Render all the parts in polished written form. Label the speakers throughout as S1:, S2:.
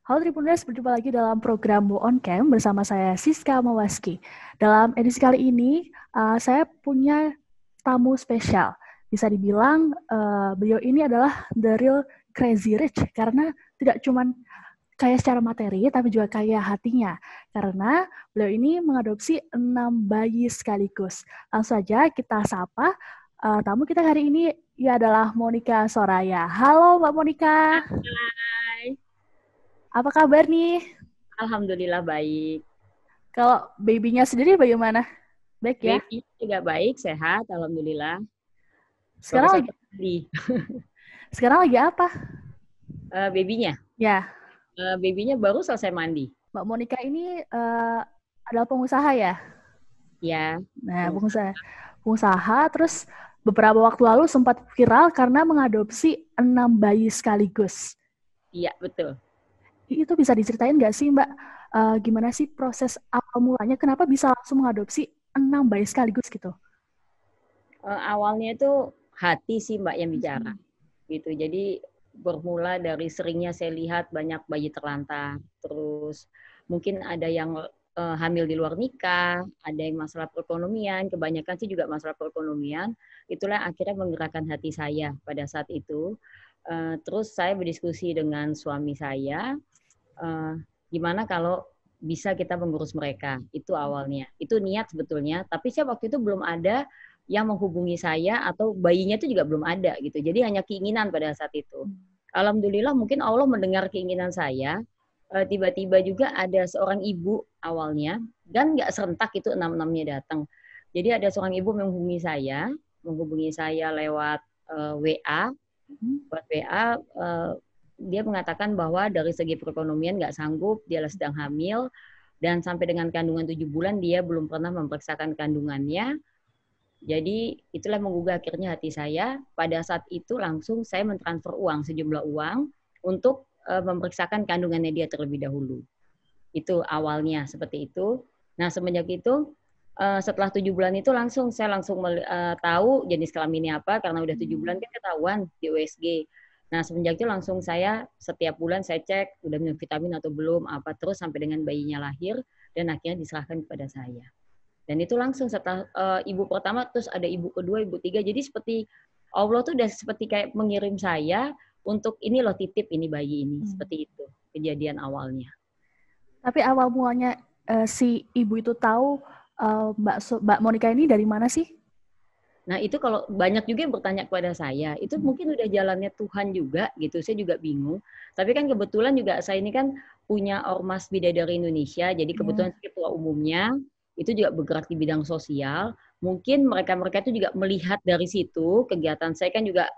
S1: Halo Tribuners, berjumpa lagi dalam program Bo On Cam bersama saya Siska Mawaski. Dalam edisi kali ini, saya punya tamu spesial. Bisa dibilang beliau ini adalah the real crazy rich karena tidak cuma kaya secara materi, tapi juga kaya hatinya. Karena beliau ini mengadopsi 6 bayi sekaligus. Langsung saja kita sapa tamu kita hari ini, ia adalah Monica Soraya. Halo Mbak Monica.
S2: Hai,
S1: Apa kabar nih?
S2: alhamdulillah baik.
S1: Kalau babynya sendiri bagaimana? Baik ya?
S2: Baby juga baik, sehat, alhamdulillah. Baru
S1: Sekarang lagi
S2: saja mandi.
S1: sekarang lagi apa?
S2: Babynya,
S1: Ya,
S2: babynya baru selesai mandi.
S1: Mbak Monica ini adalah pengusaha ya.
S2: Ya,
S1: Nah,
S2: pengusaha.
S1: pengusaha terus beberapa waktu lalu sempat viral karena mengadopsi 6 bayi sekaligus.
S2: Iya, betul.
S1: Itu bisa diceritain nggak sih Mbak, gimana sih proses awal mulanya? Kenapa bisa langsung mengadopsi 6 bayi sekaligus gitu?
S2: Awalnya itu hati sih Mbak yang bicara. Gitu. Jadi bermula dari seringnya saya lihat banyak bayi terlantar. Terus mungkin ada yang hamil di luar nikah, ada yang masalah perekonomian, kebanyakan sih juga masalah perekonomian. Itulah akhirnya menggerakkan hati saya pada saat itu. Terus saya berdiskusi dengan suami saya, uh, gimana kalau bisa kita mengurus mereka. Itu awalnya. Itu niat sebetulnya. Tapi saya waktu itu belum ada yang menghubungi saya atau bayinya itu juga belum ada gitu. Jadi hanya keinginan pada saat itu. Alhamdulillah mungkin Allah mendengar keinginan saya. Tiba-tiba juga ada seorang ibu awalnya dan nggak serentak itu enam-enamnya datang. Jadi ada seorang ibu menghubungi saya lewat WA, buat WA. Dia mengatakan bahwa dari segi perekonomian nggak sanggup, dia sedang hamil dan sampai dengan kandungan 7 bulan dia belum pernah memeriksakan kandungannya. Jadi itulah menggugah akhirnya hati saya. Pada saat itu langsung saya mentransfer uang, sejumlah uang untuk memeriksakan kandungannya dia terlebih dahulu. Itu awalnya seperti itu. Nah semenjak itu setelah 7 bulan itu saya langsung tahu jenis kelaminnya apa karena udah 7 bulan kan ketahuan di USG. Nah semenjak itu langsung saya setiap bulan saya cek udah minum vitamin atau belum apa terus sampai dengan bayinya lahir dan akhirnya diserahkan kepada saya. Dan itu langsung setelah ibu pertama, terus ada ibu kedua, ibu tiga. Jadi seperti Allah tuh udah seperti kayak mengirim saya untuk ini loh titip ini bayi ini. Seperti itu kejadian awalnya.
S1: Tapi awal mulanya si ibu itu tahu Mbak Monica ini dari mana sih?
S2: Nah itu kalau banyak juga yang bertanya kepada saya, itu mungkin udah jalannya Tuhan juga gitu, saya juga bingung. Tapi kan kebetulan juga saya ini kan punya Ormas Bidadari Indonesia, jadi kebetulan ketua umumnya itu juga bergerak di bidang sosial. Mungkin mereka-mereka itu juga melihat dari situ, kegiatan saya kan juga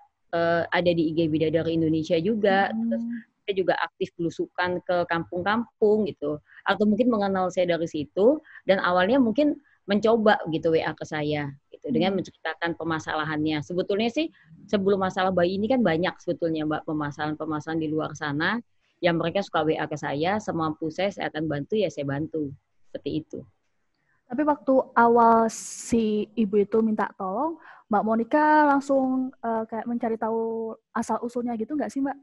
S2: ada di IG Bidadari Indonesia juga, terus saya juga aktif belusukan ke kampung-kampung gitu. Atau mungkin mengenal saya dari situ, dan awalnya mungkin mencoba gitu WA ke saya gitu dengan menceritakan permasalahannya. Sebetulnya sih sebelum masalah bayi ini kan banyak sebetulnya Mbak permasalahan-permasalahan di luar sana yang mereka suka WA ke saya, semampu saya akan bantu ya saya bantu. Seperti itu.
S1: Tapi waktu awal si ibu itu minta tolong, Mbak Monica langsung kayak mencari tahu asal usulnya gitu nggak sih Mbak?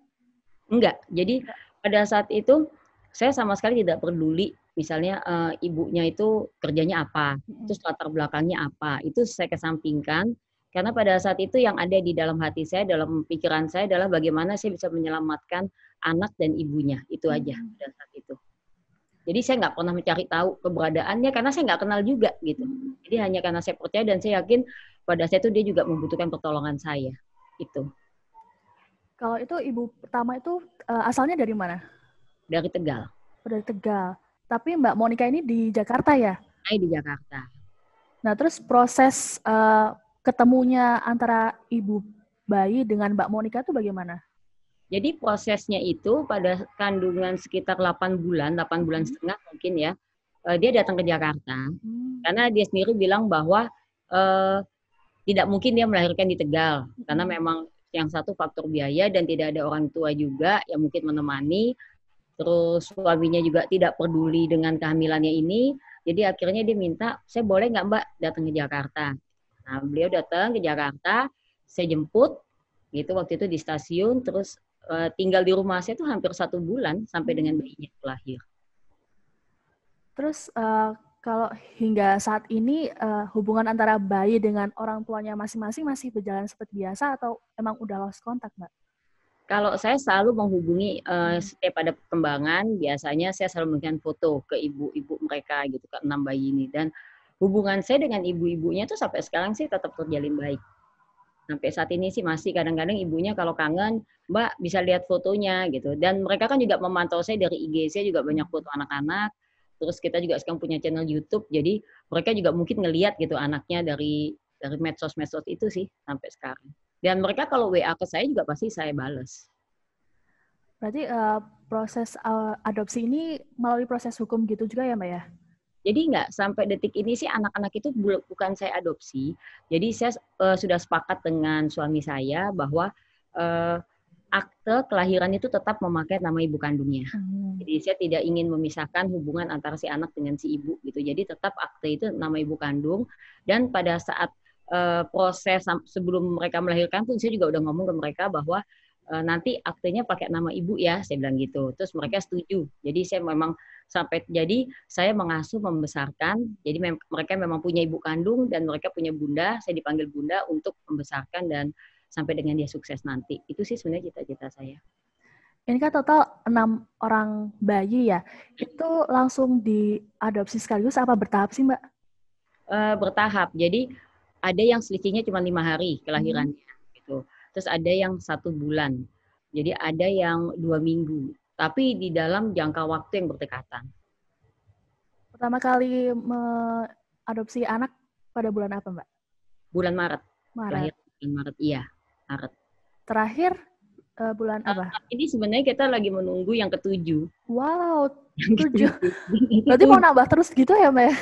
S2: Enggak. Jadi pada saat itu saya sama sekali tidak peduli misalnya ibunya itu kerjanya apa, terus latar belakangnya apa. Itu saya kesampingkan karena pada saat itu yang ada di dalam hati saya, dalam pikiran saya adalah bagaimana saya bisa menyelamatkan anak dan ibunya. Itu aja pada saat itu. Jadi saya nggak pernah mencari tahu keberadaannya karena saya nggak kenal juga gitu. Jadi hanya karena saya percaya dan saya yakin pada saat itu dia juga membutuhkan pertolongan saya. Itu
S1: Kalau itu ibu pertama itu asalnya dari mana?
S2: dari Tegal.
S1: Dari Tegal. Tapi Mbak Monica ini di Jakarta ya?
S2: Saya di Jakarta.
S1: Nah, terus proses ketemunya antara ibu bayi dengan Mbak Monica itu bagaimana?
S2: Jadi prosesnya itu pada kandungan sekitar 8 bulan, 8 bulan setengah mungkin ya, dia datang ke Jakarta. Karena dia sendiri bilang bahwa eh, tidak mungkin dia melahirkan di Tegal. Karena memang yang satu faktor biaya dan tidak ada orang tua juga yang mungkin menemani. Terus suaminya juga tidak peduli dengan kehamilannya ini. Jadi akhirnya dia minta, saya boleh nggak Mbak datang ke Jakarta? Nah beliau datang ke Jakarta, saya jemput, gitu waktu itu di stasiun, terus tinggal di rumah saya tuh hampir 1 bulan sampai dengan bayinya lahir.
S1: Terus kalau hingga saat ini hubungan antara bayi dengan orang tuanya masing-masing masih berjalan seperti biasa atau emang udah lost contact, Mbak?
S2: Kalau saya selalu menghubungi setiap ada perkembangan, biasanya saya selalu memberikan foto ke ibu-ibu mereka gitu, ke 6 bayi ini. Dan hubungan saya dengan ibu-ibunya tuh sampai sekarang sih tetap terjalin baik. Sampai saat ini sih masih kadang-kadang ibunya kalau kangen, Mbak bisa lihat fotonya gitu. Dan mereka kan juga memantau saya dari IG, saya juga banyak foto anak-anak. Terus kita juga sekarang punya channel YouTube, jadi mereka juga mungkin ngelihat gitu anaknya dari medsos-medsos itu sih sampai sekarang. Dan mereka kalau WA ke saya juga pasti saya bales.
S1: Berarti proses adopsi ini melalui proses hukum gitu juga ya, Mbak ya?
S2: Jadi nggak sampai detik ini sih anak-anak itu bukan saya adopsi. Jadi saya sudah sepakat dengan suami saya bahwa akte kelahiran itu tetap memakai nama ibu kandungnya. Jadi saya tidak ingin memisahkan hubungan antara si anak dengan si ibu gitu. Jadi tetap akte itu nama ibu kandung. Dan pada saat proses sebelum mereka melahirkan pun saya juga udah ngomong ke mereka bahwa nanti aktenya pakai nama ibu ya, saya bilang gitu. Terus mereka setuju. Jadi saya memang jadi saya mengasuh membesarkan. Jadi mereka memang punya ibu kandung dan mereka punya bunda. Saya dipanggil bunda untuk membesarkan dan sampai dengan dia sukses nanti. Itu sih sebenarnya cita-cita saya.
S1: Ini kan total 6 orang bayi ya. Itu langsung diadopsi sekaligus apa bertahap sih, Mbak?
S2: Bertahap. Jadi ada yang selisihnya cuma 5 hari kelahirannya gitu. Terus ada yang 1 bulan. Jadi ada yang 2 minggu. Tapi di dalam jangka waktu yang berdekatan.
S1: Pertama kali mengadopsi anak pada bulan apa, Mbak?
S2: Bulan Maret.
S1: Maret.
S2: Bulan Maret, iya. Maret.
S1: Terakhir bulan apa?
S2: Ini sebenarnya kita lagi menunggu yang ke-7.
S1: Wow, 7. Berarti mau nambah terus gitu ya, Mbak?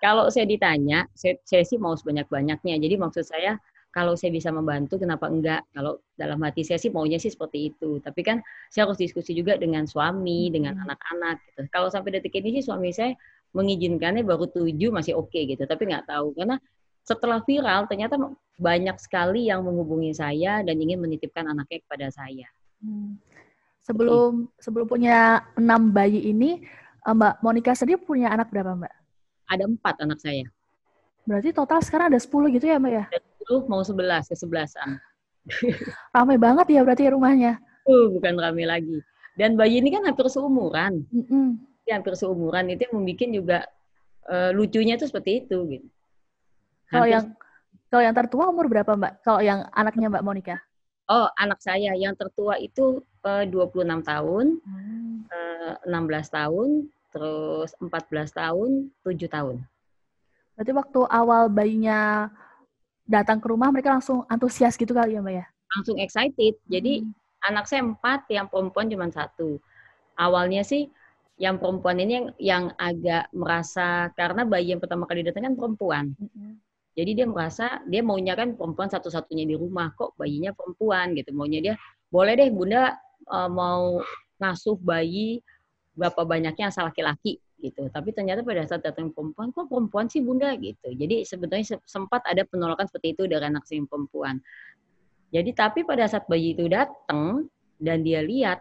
S2: Kalau saya ditanya, saya sih mau sebanyak-banyaknya. Jadi maksud saya, kalau saya bisa membantu, kenapa enggak? Kalau dalam hati saya sih maunya sih seperti itu. Tapi kan saya harus diskusi juga dengan suami, dengan anak-anak. Gitu. Kalau sampai detik ini sih suami saya mengizinkannya baru 7 masih oke gitu. Tapi nggak tahu. Karena setelah viral, ternyata banyak sekali yang menghubungi saya dan ingin menitipkan anaknya kepada saya.
S1: Sebelum punya 6 bayi ini, Mbak Monica sendiri punya anak berapa, Mbak?
S2: Ada 4 anak saya.
S1: Berarti total sekarang ada 10 gitu ya, Mbak ya?
S2: 10 mau 11, ke-11an.
S1: Ramai banget ya berarti rumahnya.
S2: Bukan ramai lagi. Dan bayi ini kan hampir seumuran. Ya, hampir seumuran itu yang membuat juga lucunya itu seperti itu gitu.
S1: Kalau yang tertua umur berapa, Mbak? Kalau yang anaknya Mbak Monica?
S2: Oh, anak saya yang tertua itu 26 tahun, 16 tahun, terus 14 tahun, 7 tahun.
S1: Berarti waktu awal bayinya datang ke rumah, mereka langsung antusias gitu kali ya, Mbak ya?
S2: Langsung excited. Jadi anak saya 4, yang perempuan cuma 1. Awalnya sih yang perempuan ini yang agak merasa, karena bayi yang pertama kali datang kan perempuan. Jadi dia merasa, dia maunya kan perempuan satu-satunya di rumah, kok bayinya perempuan gitu. Maunya dia, boleh deh bunda mau ngasuh bayi berapa banyaknya asal laki-laki gitu. Tapi ternyata pada saat datang perempuan, kok perempuan sih bunda gitu. Jadi sebetulnya sempat ada penolakan seperti itu dari anak saya yang perempuan. Jadi tapi pada saat bayi itu datang dan dia lihat,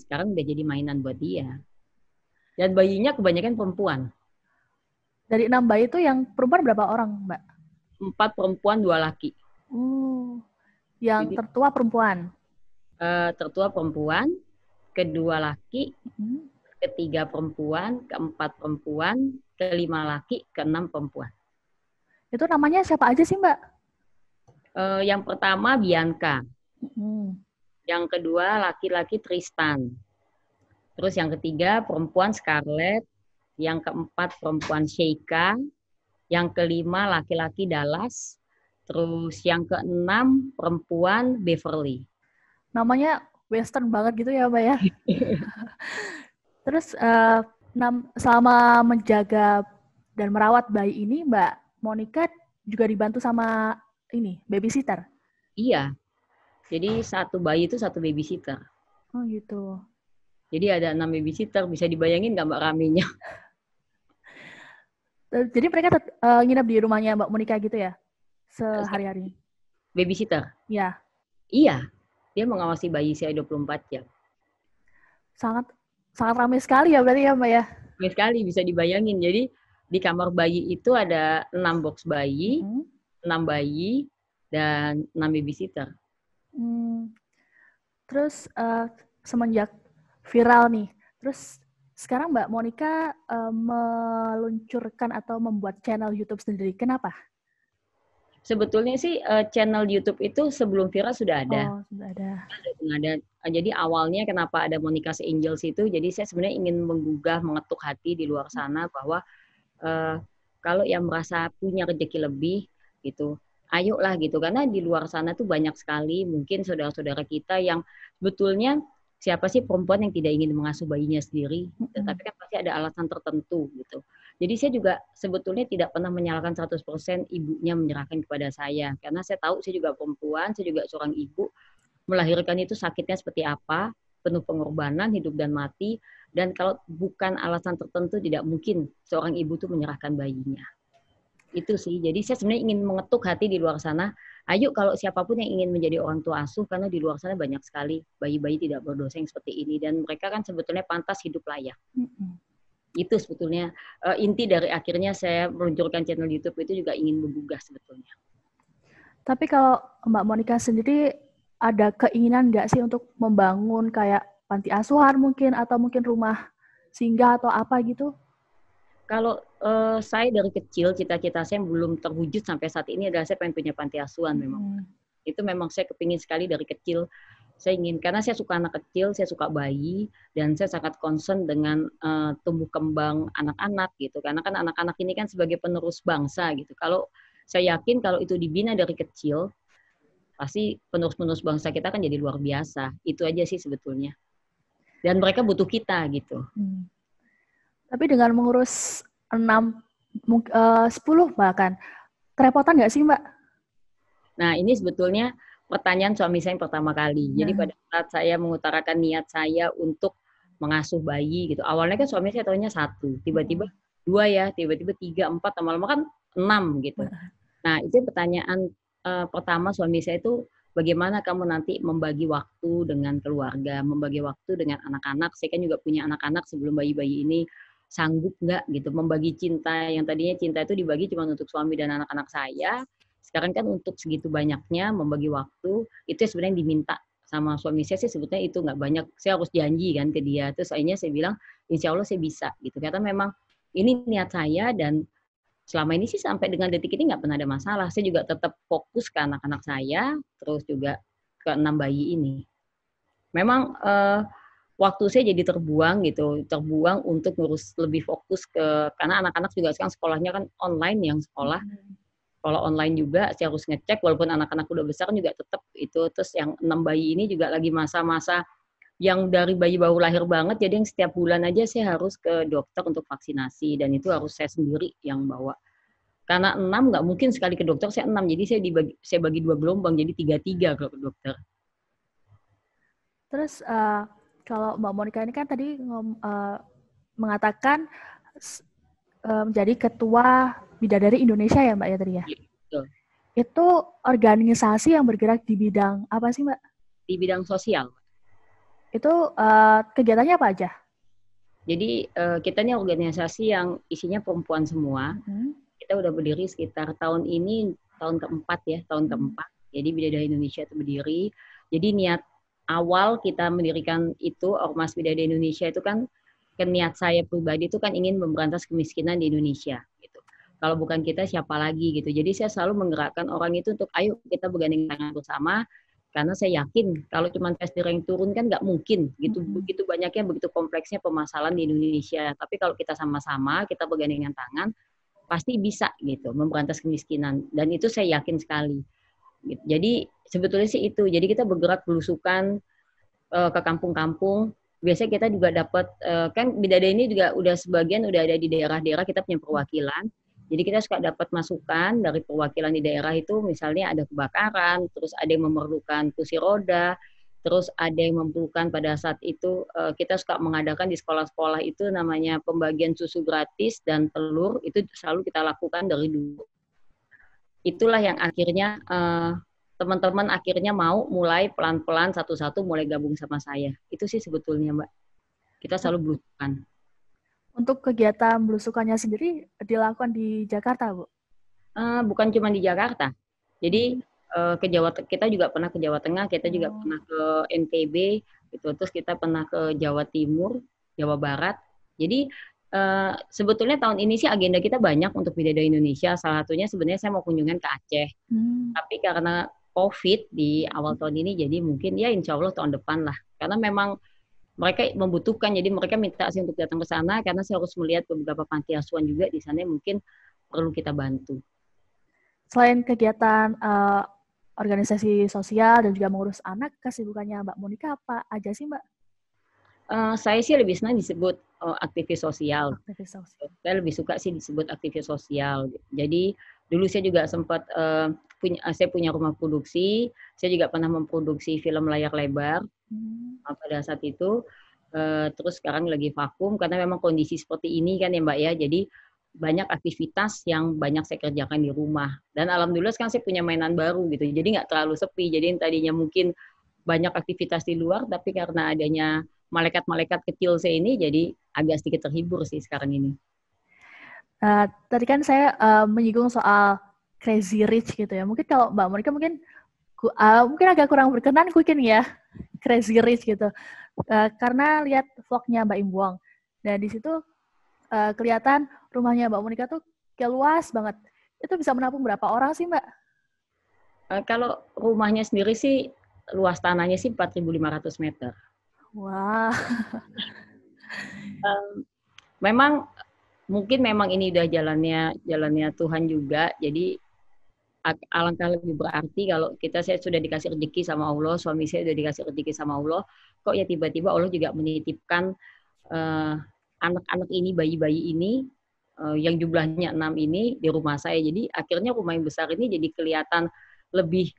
S2: sekarang udah jadi mainan buat dia. Dan bayinya kebanyakan perempuan.
S1: Dari 6 bayi itu yang perempuan berapa orang, Mbak?
S2: 4 perempuan, 2 laki.
S1: Yang jadi, tertua perempuan?
S2: Tertua perempuan, kedua laki, ketiga perempuan, keempat perempuan, kelima laki, keenam perempuan.
S1: Itu namanya siapa aja sih, Mbak?
S2: Yang pertama Bianca. Yang kedua laki-laki Tristan. Terus yang ketiga perempuan Scarlett. Yang keempat perempuan Sheika. Yang kelima laki-laki Dallas. Terus yang keenam perempuan Beverly.
S1: Namanya western banget gitu ya, Mbak ya? Terus selama menjaga dan merawat bayi ini, Mbak Monica juga dibantu sama ini, babysitter?
S2: Iya. Jadi satu bayi itu satu babysitter.
S1: Oh gitu.
S2: Jadi ada 6 babysitter. Bisa dibayangin nggak Mbak raminya?
S1: Jadi mereka nginep di rumahnya Mbak Monica gitu ya? Sehari-hari?
S2: Babysitter?
S1: Iya.
S2: Iya. dia mengawasi bayi saya 24 jam.
S1: Sangat sangat ramai sekali ya berarti ya Mbak ya?
S2: Ramai sekali, bisa dibayangin. Jadi di kamar bayi itu ada 6 box bayi, 6 bayi, dan 6 babysitter.
S1: Terus semenjak viral nih, terus sekarang Mbak Monica meluncurkan atau membuat channel YouTube sendiri. Kenapa?
S2: Sebetulnya sih channel YouTube itu sebelum viral sudah ada.
S1: Oh, sudah ada.
S2: Jadi awalnya kenapa ada Monica's Angels itu, jadi saya sebenarnya ingin menggugah, mengetuk hati di luar sana bahwa kalau yang merasa punya rezeki lebih gitu, ayolah gitu, karena di luar sana tuh banyak sekali mungkin saudara-saudara kita yang sebetulnya siapa sih perempuan yang tidak ingin mengasuh bayinya sendiri, tetapi kan pasti ada alasan tertentu gitu. Jadi saya juga sebetulnya tidak pernah menyalahkan 100% ibunya menyerahkan kepada saya, karena saya tahu saya juga perempuan, saya juga seorang ibu, melahirkan itu sakitnya seperti apa, penuh pengorbanan, hidup dan mati, dan kalau bukan alasan tertentu tidak mungkin seorang ibu tuh menyerahkan bayinya. Itu sih, jadi saya sebenarnya ingin mengetuk hati di luar sana, ayo kalau siapapun yang ingin menjadi orang tua asuh, karena di luar sana banyak sekali bayi-bayi tidak berdosa yang seperti ini, dan mereka kan sebetulnya pantas hidup layak. Itu sebetulnya inti dari akhirnya saya meluncurkan channel YouTube itu juga ingin menggugah sebetulnya.
S1: Tapi kalau Mbak Monica sendiri ada keinginan nggak sih untuk membangun kayak panti asuhan mungkin atau mungkin rumah singgah atau apa gitu?
S2: Kalau saya dari kecil cita-cita saya belum terwujud sampai saat ini adalah saya pengen punya panti asuhan memang. Itu memang saya kepingin sekali dari kecil. Saya ingin, karena saya suka anak kecil, saya suka bayi, dan saya sangat concern dengan tumbuh kembang anak-anak gitu. Karena kan anak-anak ini kan sebagai penerus bangsa gitu. Kalau saya yakin kalau itu dibina dari kecil, pasti penerus-penerus bangsa kita kan jadi luar biasa. Itu aja sih sebetulnya. Dan mereka butuh kita gitu.
S1: Tapi dengan mengurus 10 bahkan, kerepotan nggak sih Mbak?
S2: Nah ini sebetulnya pertanyaan suami saya yang pertama kali. Jadi pada saat saya mengutarakan niat saya untuk mengasuh bayi gitu. Awalnya kan suami saya tahunya 1, tiba-tiba 2 ya, tiba-tiba 3, 4, lama-lama kan 6 gitu. Nah itu pertanyaan pertama suami saya itu, bagaimana kamu nanti membagi waktu dengan keluarga, membagi waktu dengan anak-anak. Saya kan juga punya anak-anak sebelum bayi-bayi ini, sanggup nggak gitu membagi cinta yang tadinya cinta itu dibagi cuma untuk suami dan anak-anak saya. Sekarang kan untuk segitu banyaknya membagi waktu, itu sebenarnya yang diminta sama suami saya sih sebetulnya itu nggak banyak. Saya harus janji kan ke dia. Terus akhirnya saya bilang, insya Allah saya bisa gitu. Karena memang ini niat saya dan selama ini sih sampai dengan detik ini nggak pernah ada masalah. Saya juga tetap fokus ke anak-anak saya, terus juga ke 6 bayi ini. Memang waktu saya jadi terbuang gitu, terbuang untuk ngurus lebih fokus ke, karena anak-anak juga sekarang sekolahnya kan online yang sekolah. Kalau online juga saya harus ngecek, walaupun anak-anak udah besar juga tetap itu. Terus yang 6 bayi ini juga lagi masa-masa yang dari bayi baru lahir banget, jadi yang setiap bulan aja saya harus ke dokter untuk vaksinasi, dan itu harus saya sendiri yang bawa. Karena 6 nggak mungkin sekali ke dokter, saya 6, jadi saya bagi 2 gelombang, jadi 3-3 kalau ke dokter.
S1: Terus kalau Mbak Monica ini kan tadi mengatakan menjadi ketua Bidadari Indonesia ya Mbak ya tadi ya?
S2: Betul.
S1: Itu organisasi yang bergerak di bidang apa sih Mbak?
S2: Di bidang sosial.
S1: Itu kegiatannya apa aja?
S2: Jadi kita ini organisasi yang isinya perempuan semua. Kita udah berdiri sekitar tahun ini, tahun keempat ya, tahun keempat. Jadi Bidadari Indonesia itu berdiri. Jadi niat awal kita mendirikan itu, Ormas Bidadari Indonesia itu kan, niat saya pribadi itu kan ingin memberantas kemiskinan di Indonesia gitu. Kalau bukan kita siapa lagi gitu. Jadi saya selalu menggerakkan orang itu untuk ayo kita bergandeng tangan bersama, karena saya yakin kalau cuma testir yang turun kan nggak mungkin gitu. Begitu banyaknya, begitu kompleksnya permasalahan di Indonesia. Tapi kalau kita sama-sama, kita bergandengan tangan, pasti bisa gitu memberantas kemiskinan, dan itu saya yakin sekali. Jadi sebetulnya sih itu. Jadi kita bergerak belusukan ke kampung-kampung. Biasanya kita juga dapat, kan Bidadari ini juga udah sebagian udah ada di daerah-daerah, kita punya perwakilan. Jadi kita suka dapat masukan dari perwakilan di daerah itu, misalnya ada kebakaran, terus ada yang memerlukan kursi roda, terus ada yang memerlukan pada saat itu, kita suka mengadakan di sekolah-sekolah itu namanya pembagian susu gratis dan telur, itu selalu kita lakukan dari dulu. Itulah yang akhirnya teman-teman akhirnya mau mulai pelan-pelan satu-satu mulai gabung sama saya. Itu sih sebetulnya Mbak. Kita selalu belusukan.
S1: Untuk kegiatan belusukannya sendiri dilakukan di Jakarta, Bu?
S2: Bukan cuma di Jakarta. Jadi kita juga pernah ke Jawa Tengah, kita juga pernah ke NTB, gitu. Terus kita pernah ke Jawa Timur, Jawa Barat. Jadi sebetulnya tahun ini sih agenda kita banyak untuk Bidadari Indonesia. Salah satunya sebenarnya saya mau kunjungan ke Aceh. Tapi karena COVID di awal tahun ini, jadi mungkin ya insya Allah tahun depan lah. Karena memang mereka membutuhkan, jadi mereka minta saya untuk datang ke sana karena saya harus melihat beberapa panti asuhan juga di sana yang mungkin perlu kita bantu.
S1: Selain kegiatan organisasi sosial dan juga mengurus anak, kesibukannya Mbak Monica apa aja sih, Mbak?
S2: Saya sih lebih senang disebut aktivis sosial.
S1: Aktivis sosial.
S2: Saya lebih suka sih disebut aktivis sosial. Jadi dulu saya juga sempat saya punya rumah produksi, saya juga pernah memproduksi film layar lebar pada saat itu. Terus sekarang lagi vakum karena memang kondisi seperti ini kan ya Mbak ya. Jadi banyak aktivitas yang banyak saya kerjakan di rumah. Dan alhamdulillah sekarang saya punya mainan baru gitu. Jadi nggak terlalu sepi. Jadi tadinya mungkin banyak aktivitas di luar, tapi karena adanya malaikat-malaikat kecil saya ini, jadi agak sedikit terhibur sih sekarang ini.
S1: Tadi kan saya menyinggung soal Crazy Rich gitu ya. Mungkin kalau Mbak Monica mungkin agak kurang berkenan mungkin ya Crazy Rich gitu. Karena lihat vlognya Mbak Imbuang. Dan di situ kelihatan rumahnya Mbak Monica tuh kayak luas banget. Itu bisa menampung berapa orang sih Mbak?
S2: Kalau rumahnya sendiri sih luas tanahnya sih 4.500 meter.
S1: Wah.
S2: Memang mungkin memang ini udah jalannya Tuhan juga. Jadi alangkah lebih berarti kalau saya sudah dikasih rezeki sama Allah, suami saya sudah dikasih rezeki sama Allah, kok ya tiba-tiba Allah juga menitipkan anak-anak ini, bayi-bayi ini yang jumlahnya 6 ini di rumah saya. Jadi akhirnya rumah yang besar ini jadi kelihatan lebih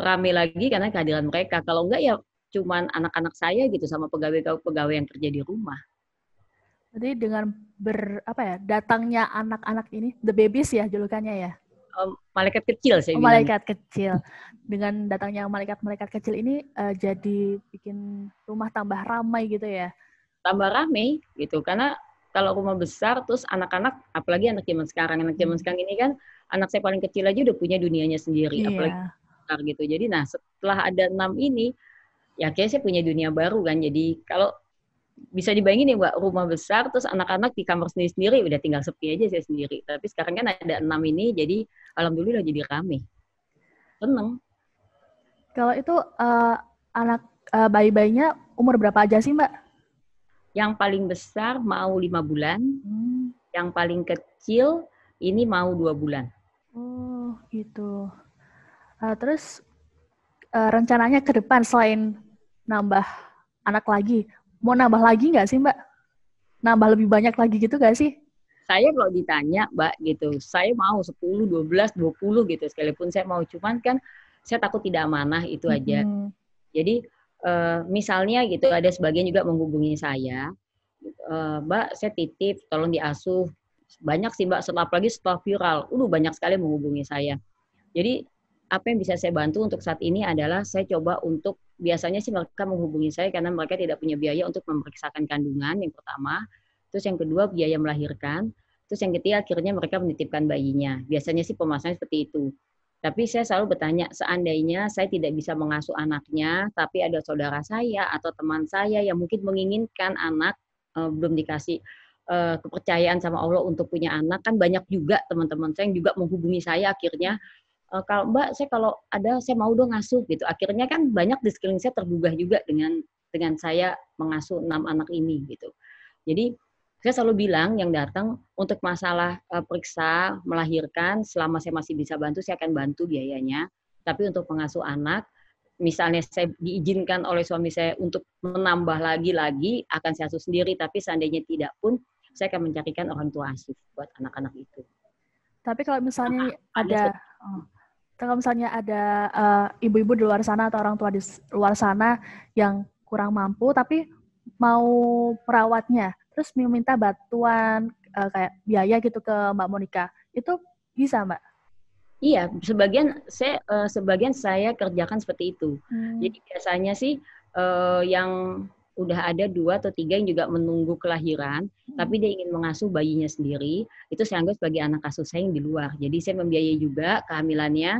S2: rame lagi karena kehadiran mereka. Kalau enggak ya cuman anak-anak saya gitu sama pegawai yang kerja di rumah.
S1: Jadi dengan datangnya anak-anak ini, the babies ya julukannya ya?
S2: Malaikat kecil saya bilang.
S1: Malaikat kecil. Dengan datangnya malaikat-malaikat kecil ini jadi bikin rumah tambah ramai gitu ya?
S2: Tambah ramai gitu, karena kalau rumah besar terus anak-anak, apalagi anak zaman sekarang ini kan anak saya paling kecil aja udah punya dunianya sendiri, apalagi besar gitu. Jadi setelah ada 6 ini, ya kayaknya saya punya dunia baru kan. Jadi kalau bisa dibayangin ya Mbak, rumah besar terus anak-anak di kamar sendiri-sendiri, udah tinggal sepi aja saya sendiri. Tapi sekarang kan ada 6 ini, jadi alhamdulillah jadi rame. Seneng.
S1: Kalau itu anak bayi-bayinya umur berapa aja sih Mbak?
S2: Yang paling besar mau 5 bulan, yang paling kecil ini mau 2 bulan.
S1: Oh gitu. Terus rencananya ke depan selain nambah anak lagi, mau nambah lagi nggak sih Mbak? Nambah lebih banyak lagi gitu nggak sih?
S2: Saya kalau ditanya Mbak gitu, saya mau 10, 12, 20 gitu, sekalipun saya mau, cuman kan saya takut tidak amanah itu aja. Jadi misalnya gitu ada sebagian juga menghubungi saya, Mbak saya titip tolong diasuh. Banyak sih Mbak, apalagi setelah viral, banyak sekali menghubungi saya. Jadi apa yang bisa saya bantu untuk saat ini adalah saya coba untuk, biasanya sih mereka menghubungi saya karena mereka tidak punya biaya untuk memeriksakan kandungan yang pertama, terus yang kedua biaya melahirkan, terus yang ketiga akhirnya mereka menitipkan bayinya. Biasanya sih pemasarannya seperti itu. Tapi saya selalu bertanya, seandainya saya tidak bisa mengasuh anaknya, tapi ada saudara saya atau teman saya yang mungkin menginginkan anak, belum dikasih kepercayaan sama Allah untuk punya anak, kan banyak juga teman-teman saya yang juga menghubungi saya akhirnya, kalau Mbak, saya mau dong ngasuh gitu. Akhirnya kan banyak di sekeliling saya tergugah juga dengan saya mengasuh 6 anak ini gitu. Jadi saya selalu bilang yang datang untuk masalah periksa, melahirkan, selama saya masih bisa bantu, saya akan bantu biayanya. Tapi untuk mengasuh anak, misalnya saya diizinkan oleh suami saya untuk menambah lagi, akan saya asuh sendiri. Tapi seandainya tidak pun, saya akan mencarikan orang tua asuh buat anak-anak itu.
S1: Tapi kalau misalnya ada ibu-ibu di luar sana atau orang tua di luar sana yang kurang mampu tapi mau merawatnya, terus minta bantuan kayak biaya gitu ke Mbak Monica, itu bisa Mbak?
S2: Iya, sebagian saya kerjakan seperti itu. Jadi biasanya sih yang udah ada 2 atau 3 yang juga menunggu kelahiran, tapi dia ingin mengasuh bayinya sendiri, itu saya anggap sebagai anak asuh saya yang di luar. Jadi saya membiayai juga kehamilannya,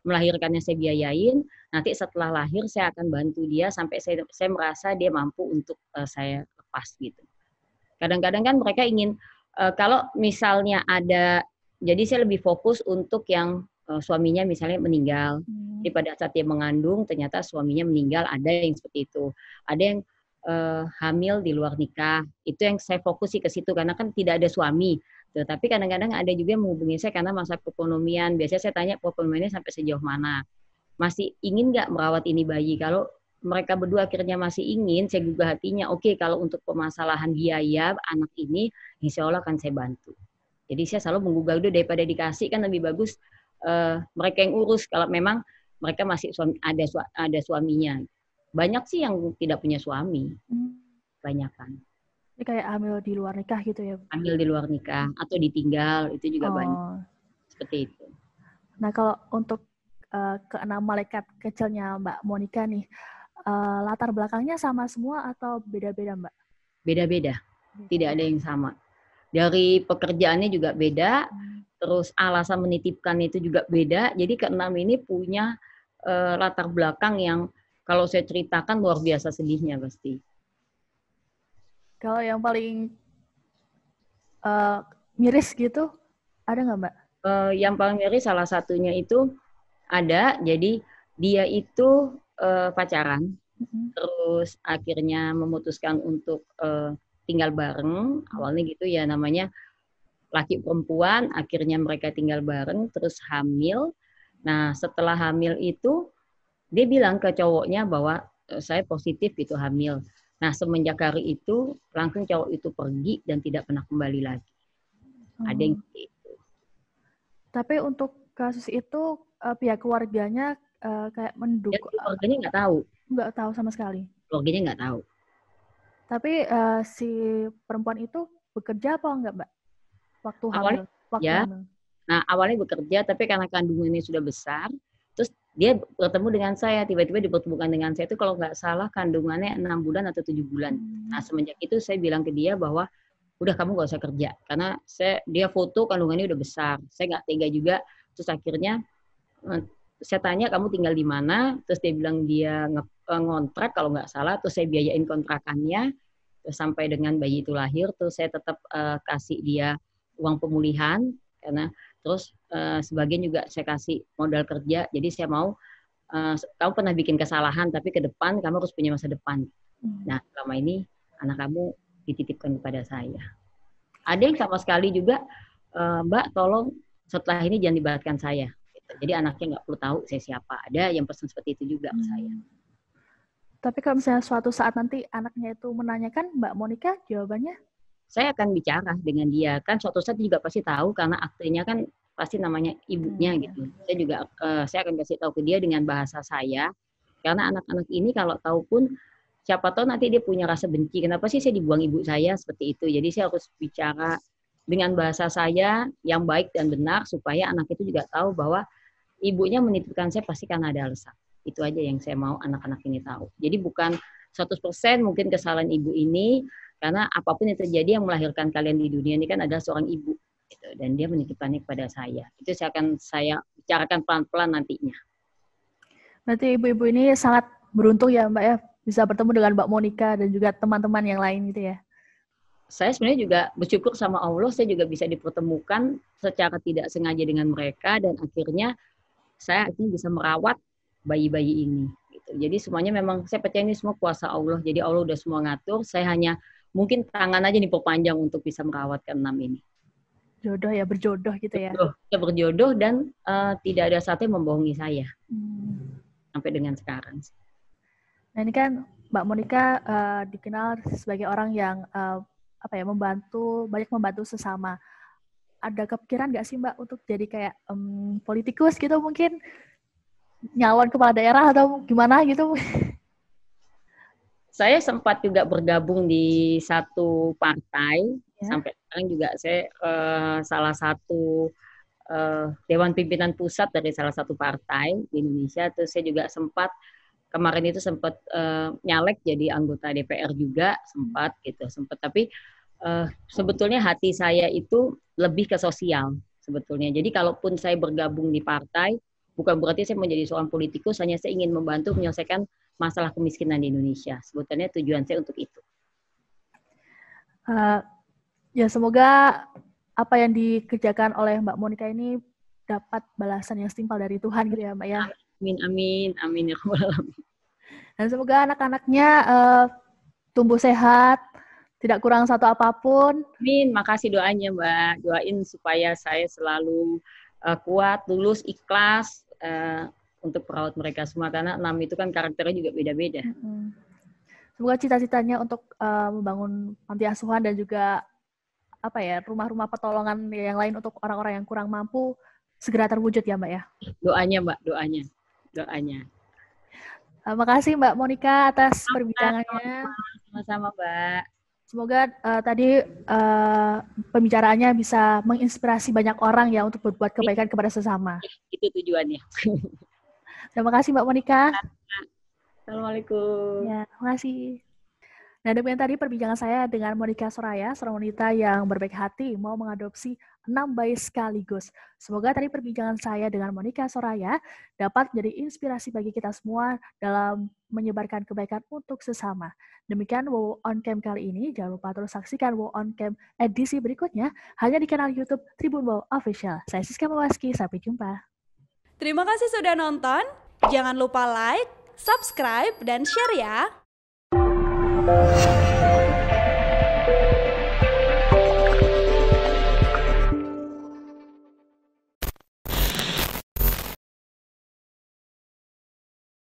S2: melahirkannya saya biayain, nanti setelah lahir saya akan bantu dia sampai saya merasa dia mampu untuk saya lepas gitu. Kadang-kadang kan mereka ingin kalau misalnya ada, jadi saya lebih fokus untuk yang suaminya misalnya meninggal. Jadi pada saat dia mengandung ternyata suaminya meninggal, ada yang seperti itu. Ada yang hamil di luar nikah. Itu yang saya fokus sih ke situ karena kan tidak ada suami. Tapi kadang-kadang ada juga yang menghubungi saya karena masa perekonomian. Biasanya saya tanya perekonomiannya sampai sejauh mana. Masih ingin nggak merawat ini bayi? Kalau mereka berdua akhirnya masih ingin, saya gugah hatinya, oke, kalau untuk permasalahan biaya anak ini, insya Allah akan saya bantu. Jadi saya selalu menggugah dulu daripada dikasih, kan lebih bagus mereka yang urus kalau memang mereka masih ada suaminya. Banyak sih yang tidak punya suami, banyak kan.
S1: Ini kayak hamil di luar nikah gitu ya?
S2: Hamil di luar nikah atau ditinggal, itu juga banyak. Seperti itu.
S1: Nah, kalau untuk keenam malaikat kecilnya Mbak Monica nih, latar belakangnya sama semua atau beda-beda, Mbak?
S2: Beda-beda, tidak ada yang sama. Dari pekerjaannya juga beda, terus alasan menitipkan itu juga beda. Jadi keenam ini punya latar belakang yang kalau saya ceritakan luar biasa sedihnya pasti.
S1: Kalau yang paling miris gitu, ada nggak, Mbak?
S2: Yang paling miris salah satunya itu ada, jadi dia itu pacaran, terus akhirnya memutuskan untuk tinggal bareng, awalnya gitu ya, namanya laki perempuan, akhirnya mereka tinggal bareng, terus hamil. Nah, setelah hamil itu, dia bilang ke cowoknya bahwa saya positif itu hamil. Nah, semenjak hari itu, langsung cowok itu pergi dan tidak pernah kembali lagi. Ada yang seperti itu.
S1: Tapi untuk kasus itu, pihak keluarganya kayak mendukung.
S2: Keluarganya nggak tahu.
S1: Nggak tahu sama sekali.
S2: Keluarganya nggak tahu.
S1: Tapi si perempuan itu bekerja apa enggak, Mbak? Waktu
S2: Awalnya,
S1: hamil.
S2: ya. Nah, awalnya bekerja, tapi karena kandungannya sudah besar, terus dia bertemu dengan saya, tiba-tiba dipertemukan dengan saya itu kalau nggak salah kandungannya 6 bulan atau 7 bulan. Nah, semenjak itu saya bilang ke dia bahwa udah kamu nggak usah kerja, karena dia foto kandungannya udah besar. Saya nggak tega juga, terus akhirnya saya tanya kamu tinggal di mana, terus dia bilang dia ngontrak kalau nggak salah, terus saya biayain kontrakannya, terus sampai dengan bayi itu lahir, terus saya tetap kasih dia uang pemulihan, karena terus sebagian juga saya kasih modal kerja, jadi saya mau kamu pernah bikin kesalahan, tapi ke depan kamu harus punya masa depan. Nah, selama ini anak kamu dititipkan kepada saya. Ada yang sama sekali juga, Mbak tolong setelah ini jangan libatkan saya. Jadi anaknya nggak perlu tahu saya siapa. Ada yang pesan seperti itu juga ke saya.
S1: Tapi kalau misalnya suatu saat nanti anaknya itu menanyakan, Mbak Monica jawabannya?
S2: Saya akan bicara dengan dia. Kan suatu saat juga pasti tahu karena aktenya kan pasti namanya ibunya gitu. Saya akan kasih tahu ke dia dengan bahasa saya. Karena anak-anak ini kalau tahu pun siapa tahu nanti dia punya rasa benci. Kenapa sih saya dibuang ibu saya seperti itu? Jadi saya harus bicara dengan bahasa saya yang baik dan benar supaya anak itu juga tahu bahwa ibunya menitipkan saya pasti karena ada alasan. Itu aja yang saya mau anak-anak ini tahu. Jadi bukan 100% mungkin kesalahan ibu ini, karena apapun yang terjadi yang melahirkan kalian di dunia ini kan adalah seorang ibu. Gitu, dan dia menitipkannya kepada saya. Itu saya bicarakan pelan-pelan nantinya.
S1: Berarti ibu-ibu ini sangat beruntung ya Mbak ya, bisa bertemu dengan Mbak Monica dan juga teman-teman yang lain gitu ya.
S2: Saya sebenarnya juga bersyukur sama Allah, saya juga bisa dipertemukan secara tidak sengaja dengan mereka, dan akhirnya saya bisa merawat bayi-bayi ini. Gitu. Jadi semuanya memang saya percaya ini semua kuasa Allah. Jadi Allah udah semua ngatur. Saya hanya mungkin tangan aja diperpanjang untuk bisa merawat keenam ini.
S1: Jodoh ya, berjodoh gitu ya.
S2: Kita berjodoh dan tidak ada satu yang membohongi saya sampai dengan sekarang.
S1: Nah ini kan Mbak Monica dikenal sebagai orang yang banyak membantu sesama. Ada kepikiran nggak sih Mbak untuk jadi kayak politikus gitu mungkin? Nyalon kepala daerah atau gimana gitu?
S2: Saya sempat juga bergabung di satu partai, sampai sekarang juga saya salah satu Dewan Pimpinan Pusat dari salah satu partai di Indonesia. Terus saya juga kemarin itu sempat nyalek jadi anggota DPR juga sempat gitu, tapi sebetulnya hati saya itu lebih ke sosial sebetulnya. Jadi kalaupun saya bergabung di partai, bukan berarti saya menjadi seorang politikus, hanya saya ingin membantu menyelesaikan masalah kemiskinan di Indonesia. Sebetulnya tujuan saya untuk itu.
S1: Ya semoga apa yang dikerjakan oleh Mbak Monica ini dapat balasan yang setimpal dari Tuhan gitu ya Mbak ya.
S2: Amin ya rabbal alamin.
S1: Dan semoga anak-anaknya tumbuh sehat, tidak kurang satu apapun.
S2: Amin, makasih doanya Mbak. Doain supaya saya selalu kuat, lulus, ikhlas untuk perawat mereka semua, karena 6 itu kan karakternya juga beda-beda.
S1: Semoga cita-citanya untuk membangun panti asuhan dan juga rumah-rumah pertolongan yang lain untuk orang-orang yang kurang mampu segera terwujud ya Mbak ya.
S2: Doanya Mbak, doanya.
S1: Makasih Mbak Monica atas perbincangannya.
S2: Sama-sama Mbak.
S1: Semoga tadi pembicaraannya bisa menginspirasi banyak orang ya untuk berbuat kebaikan kepada sesama.
S2: Itu tujuannya.
S1: Terima kasih Mbak Monica.
S2: Assalamualaikum.
S1: Ya, terima kasih. Nah, demikian tadi perbincangan saya dengan Monica Soraya, seorang wanita yang berbaik hati mau mengadopsi 6 bayi sekaligus. Semoga tadi perbincangan saya dengan Monica Soraya dapat menjadi inspirasi bagi kita semua dalam menyebarkan kebaikan untuk sesama. Demikian WOW On Cam kali ini. Jangan lupa terus saksikan WOW On Cam edisi berikutnya hanya di kanal YouTube Tribun WOW Official. Saya Siska Mawaski, sampai jumpa.
S3: Terima kasih sudah nonton. Jangan lupa like, subscribe, dan share ya.